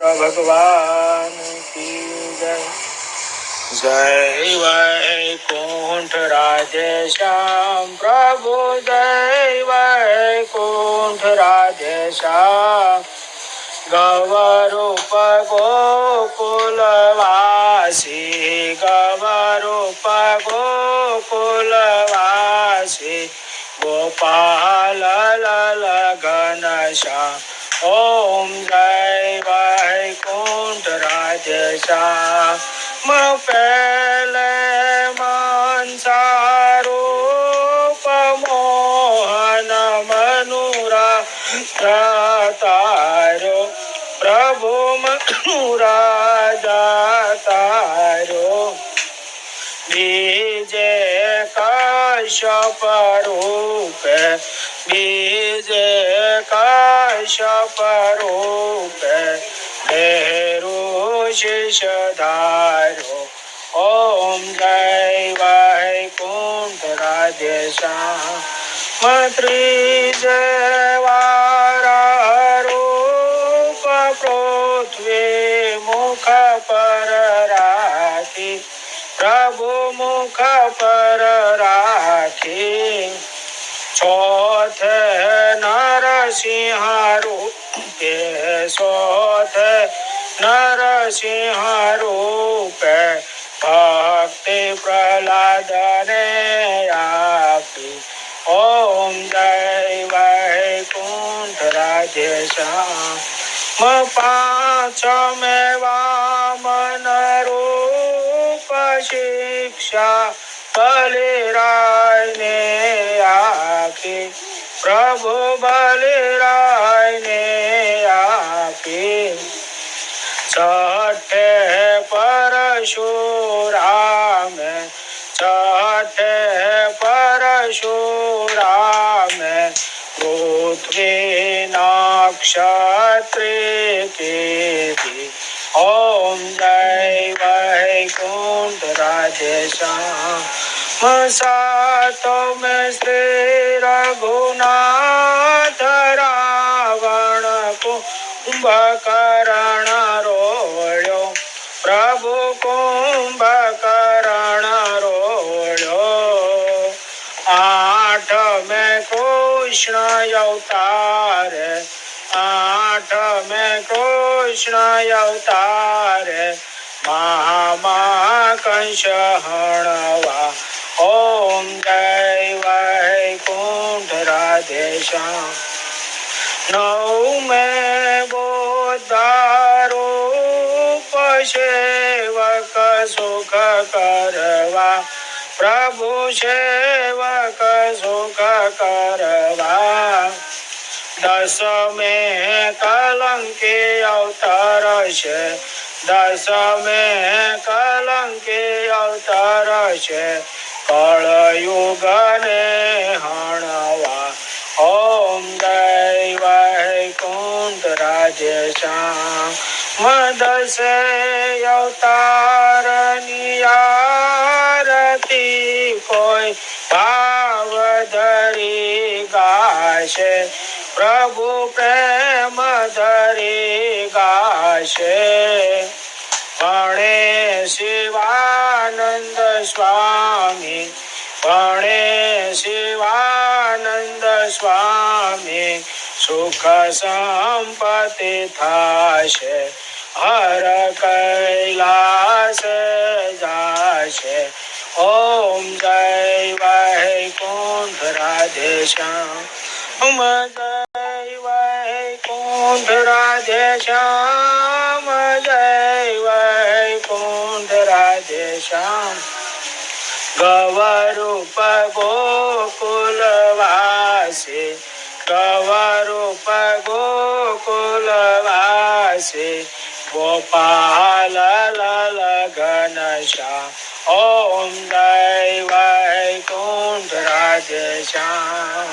भगवान की जय। जय वैकुंठ राधेश्याम प्रभु, जय वैकुंठ राधेश्याम। गवरूप गोकुलवासी, गवरूप गोकुलवासी, गोपाल लल घनश्याम। ओम जय वैकुंठ राधेश्याम। पहले मनसारूप मोहन मनुरा तारो, प्रभु मनुराजा तारो। बीजे कश्यप रूप, बीजे कश्यप रूप, मेरु शिषधारो। ओम जय वैकुंठ राधेश्याम। त्रिजवारूप पृथ्वी मुख पर राखी, प्रभु मुख पर राखी। चौथ नरसिंह रूपे, चौथ नरसिंह रूपे, भक्ति प्रहलाद ने आपी। ओम जय वैकुंठ राधेश्याम। पाँच में वामन रूप शिक्षा बलिराय ने आपी, प्रभु बलिराय ने आपी। छठे परशुराम, छठे परशुराम, पृथ्वी नक्षत्री की। ओम जय वैकुंठ राधेश्याम। सातों में श्री रघुनाथ रावण कुंभकर्ण रोयो, प्रभु कुंभकर्ण रोयो। आठ में कृष्ण अवतार, आठ में कृष्ण अवतार, महामहिष हणवा। ओम जय वैकुंठ राधेश्याम। नौ में बोधारूप सेवक सुख करवा, प्रभु सेवक सुख करवा। दस में कलंकी अवतार से, दस में कलंकी अवतार से, कलयुग ने हणवा। ओम जय वैकुंठ राधेश्याम। दस अवतार नियारती कोई भाव धरी गाशे, प्रभु प्रेम धरी गाशे। गणे शिवानंद स्वामी, गणे शिवानंद स्वामी, सुख संपत्ति थाशे, हर कैलास जाशे। ओम जय वैकुंठ राधेश्याम। जय वैकुंठ राधेश्याम, जय वैकुंठ राधेश्याम। गवरूप गोकुलवासी, गवरूप गोकुलवासी, गोपाल लल घनश्याम। ओम जय वैकुंठ राधेश्याम।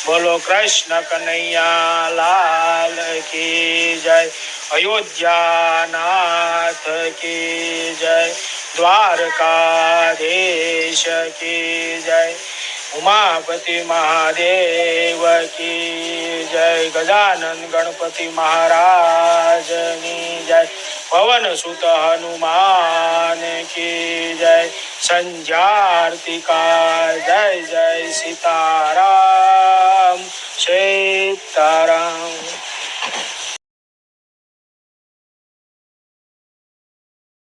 बोलो कृष्ण कन्हैया लाल की जय। अयोध्या नाथ की जय। द्वारकाधीश की जय। उमापति महादेव की जय। गजानन गणपति महाराज की जय। पवन सुत हनुमान की जय। संध्या आरती का जय जय सीताराम।